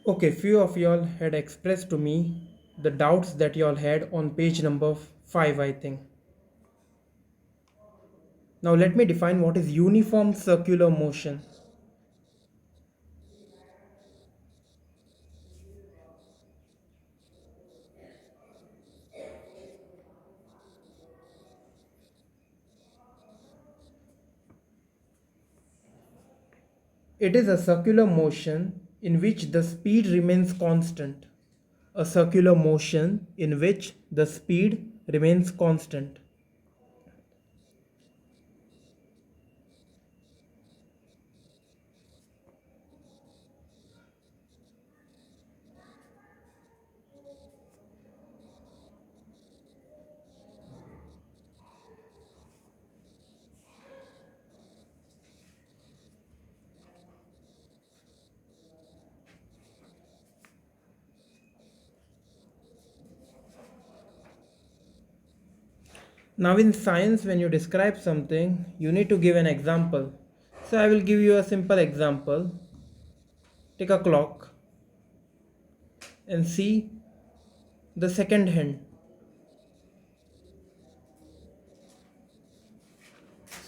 Okay, few of y'all had expressed to me the doubts that y'all had on page number 5, I think. Now let me define what is uniform circular motion. It is a circular motion in which the speed remains constant. A circular motion in which the speed remains constant. Now, in science, when you describe something, you need to give an example. So, I will give you a simple example. Take a clock and see the second hand.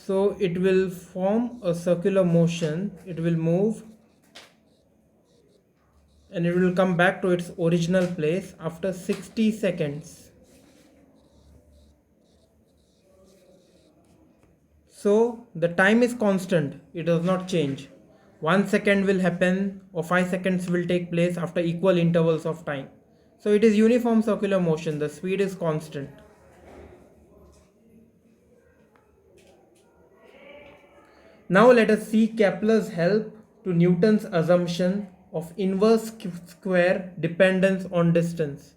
So, it will form a circular motion, it will move and it will come back to its original place after 60 seconds. So, the time is constant, it does not change. 1 second will happen or 5 seconds will take place after equal intervals of time. So, it is uniform circular motion, the speed is constant. Now, let us see Kepler's help to Newton's assumption of inverse square dependence on distance.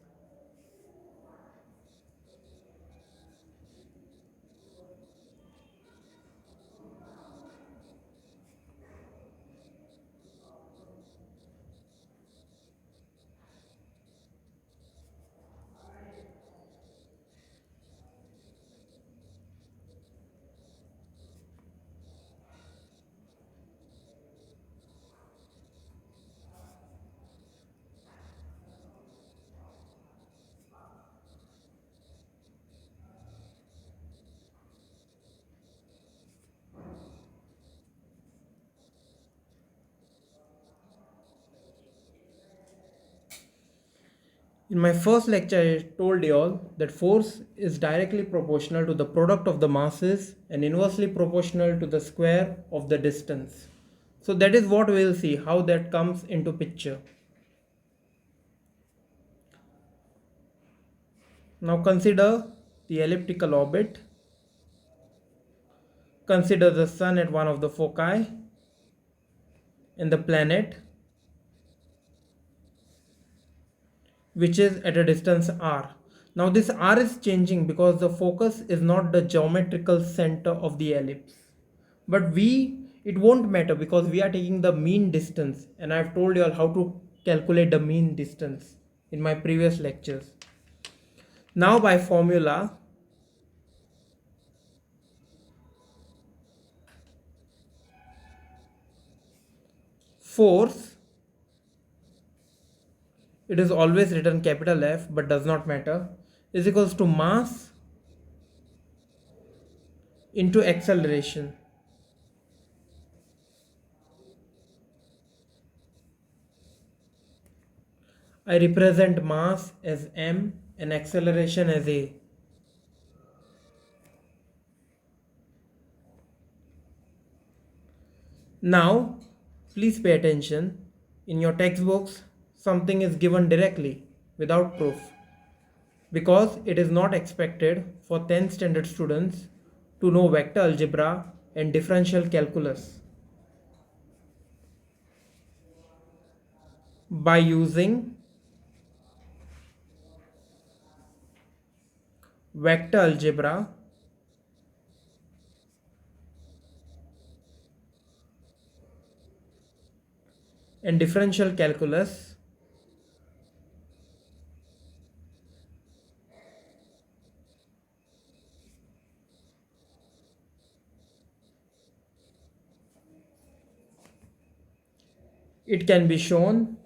In my first lecture, I told you all that force is directly proportional to the product of the masses and inversely proportional to the square of the distance. So that is what we will see, how that comes into picture. Now consider the elliptical orbit. Consider the sun at one of the foci and the planet, which is at a distance r. Now this r is changing because the focus is not the geometrical center of the ellipse. But it won't matter because we are taking the mean distance, and I've told you all how to calculate the mean distance in my previous lectures. Now by formula, force, it is always written capital F but does not matter, is equals to mass into acceleration. I represent mass as m and acceleration as a. Now, please pay attention. In your textbooks, something is given directly without proof because it is not expected for 10th standard students to know vector algebra and differential calculus. By using vector algebra and differential calculus, it can be shown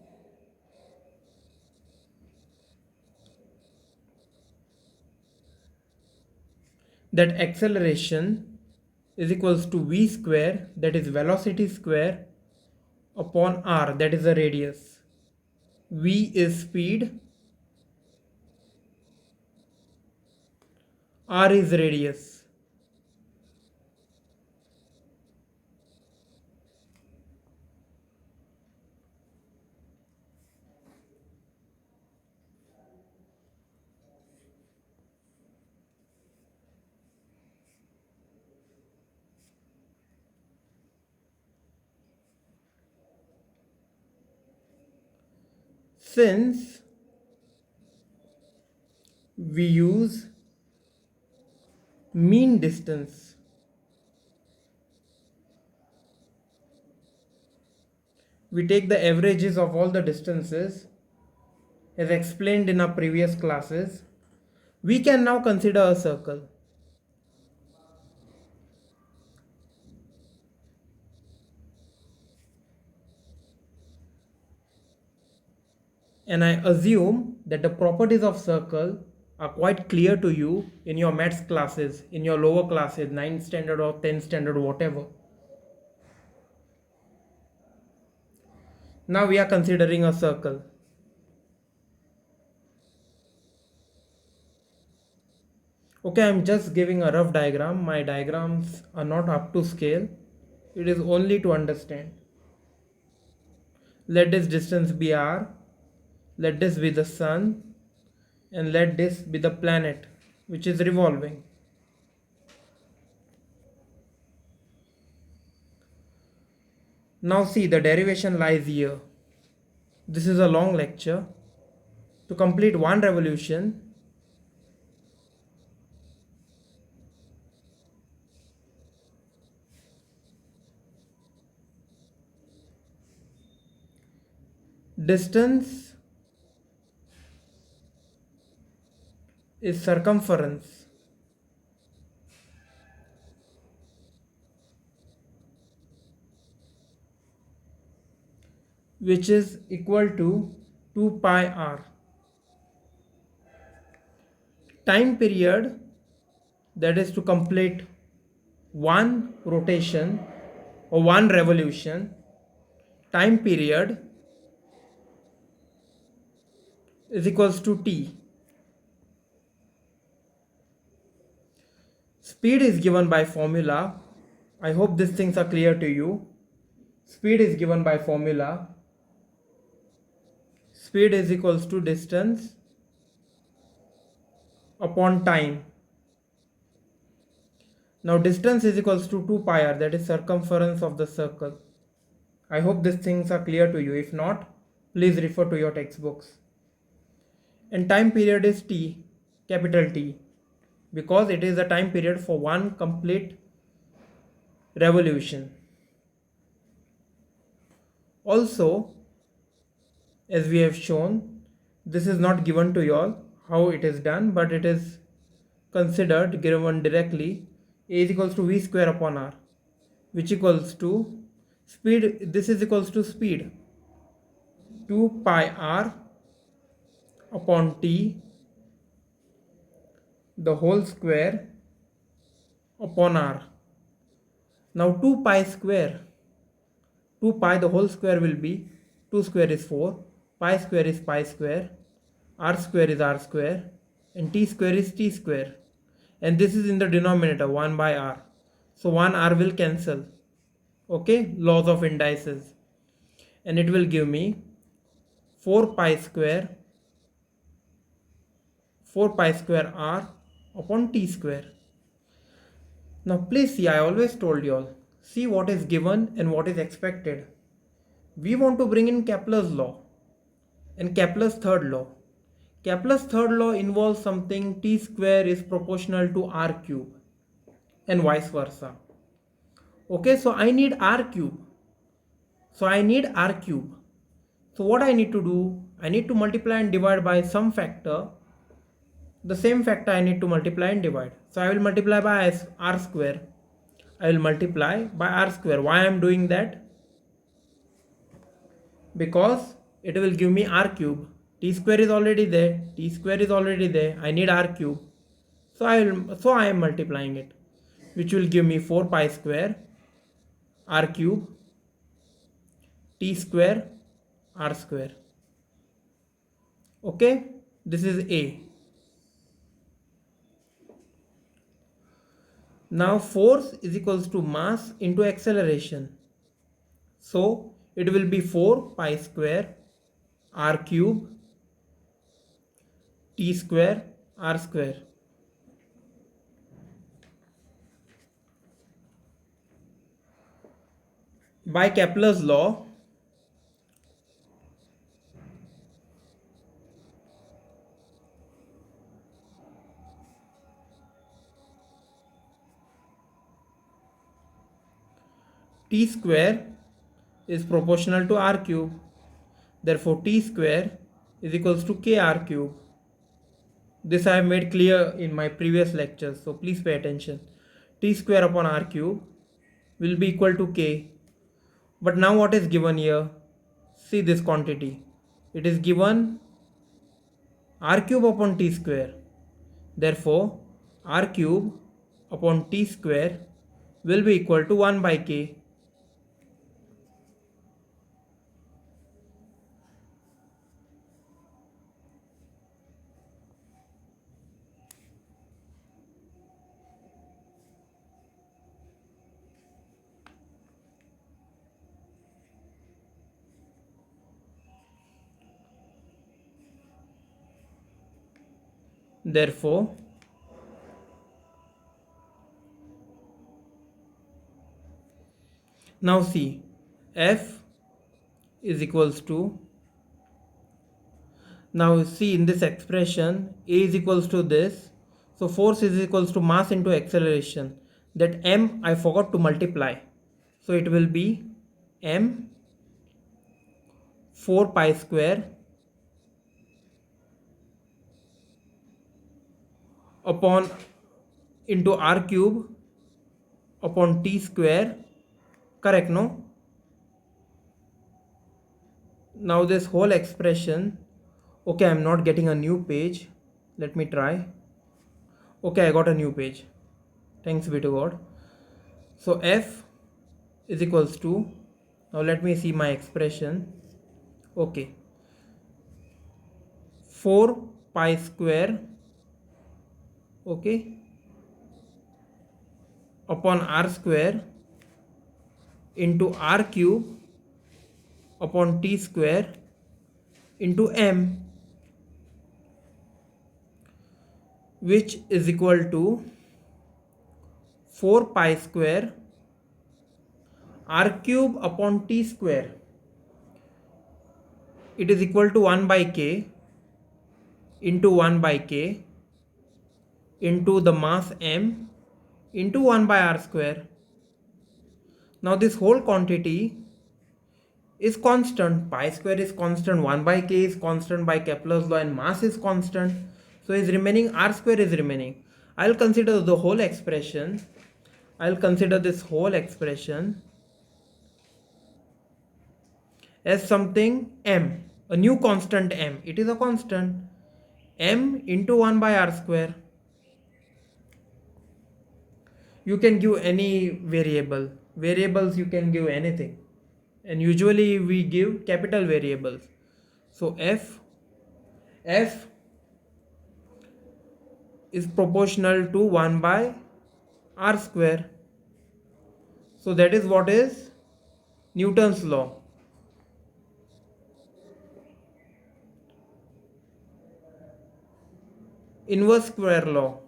that acceleration is equals to v square, that is velocity square, upon r, that is the radius. V is speed, r is radius. Since we use mean distance, we take the averages of all the distances as explained in our previous classes, we can now consider a circle. And I assume that the properties of circle are quite clear to you in your maths classes, in your lower classes, 9th standard or 10th standard, whatever. Now we are considering a circle. Okay, I'm just giving a rough diagram. My diagrams are not up to scale. It is only to understand. Let this distance be r, let this be the sun, and let this be the planet which is revolving. Now see, the derivation lies here. This is a long lecture. To complete one revolution, distance is circumference. Which is equal to 2 pi r. Time period, that is to complete one rotation or one revolution, time period is equals to t. Speed is given by formula. I hope these things are clear to you. Speed is given by formula. Speed is equals to distance upon time. Now distance is equals to 2 pi r, that is circumference of the circle. I hope these things are clear to you. If not, please refer to your textbooks. And time period is t, capital T, because it is the time period for one complete revolution. Also, as we have shown, this is not given to you all how it is done, but it is considered given directly. A is equals to v square upon r, which equals to speed. This is equals to speed 2 pi r upon t, the whole square upon r. Now 2 pi square, 2 pi the whole square will be 2 square is 4, pi square is pi square, r square is r square, and t square is t square. And this is in the denominator 1 by r. So 1 r will cancel. Okay, laws of indices. And it will give me 4 pi square r upon t square. Now please see, I always told you all, see what is given and what is expected. We want to bring in Kepler's law and Kepler's third law. Kepler's third law involves something t square is proportional to r cube and vice versa. Okay, so I need r cube. So what I need to do, I need to multiply and divide by some factor. The same factor I need to multiply and divide. So I will multiply by r square. I will multiply by r square. Why I am doing that? Because it will give me r cube. T square is already there. I need r cube. So I am multiplying it, which will give me 4 pi square r cube t square r square. Okay, this is A. Now force is equals to mass into acceleration. So it will be 4 pi square r cube t square r square. By Kepler's law, t square is proportional to r cube. Therefore t square is equals to kr cube. This I have made clear in my previous lectures, so please pay attention. T square upon r cube will be equal to k. But now what is given here? See this quantity. It is given r cube upon t square. Therefore, r cube upon t square will be equal to 1 by k. Therefore, now see, F is equals to, now see in this expression, A is equals to this. So force is equals to mass into acceleration. That M I forgot to multiply. So it will be M 4 pi square upon into r cube upon t square. Correct, no? Now this whole expression, okay, I'm not getting a new page. Let me try. Okay, I got a new page. Thanks be to God. So F is equals to, now let me see my expression. Okay, 4 pi square, okay, upon r square into r cube upon t square into m, which is equal to 4 pi square r cube upon t square. It is equal to 1 by k into 1 by k into the mass m into 1 by r square. Now this whole quantity is constant. Pi square is constant, 1 by k is constant by Kepler's law, and mass is constant. So is remaining r square is remaining. I'll consider the whole expression. I'll consider this whole expression as something m, a new constant m. It is a constant m into 1 by r square. You can give any variable. Variables you can give anything. And usually we give capital variables. So F is proportional to 1 by r square. So that is what is Newton's law. Inverse square law.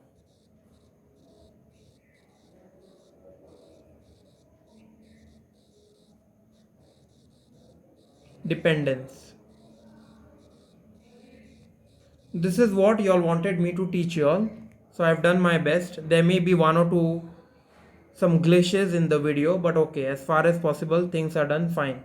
Dependence. This is what you all wanted me to teach you all. So I've done my best. There may be one or two some glitches in the video, but okay, as far as possible things are done fine.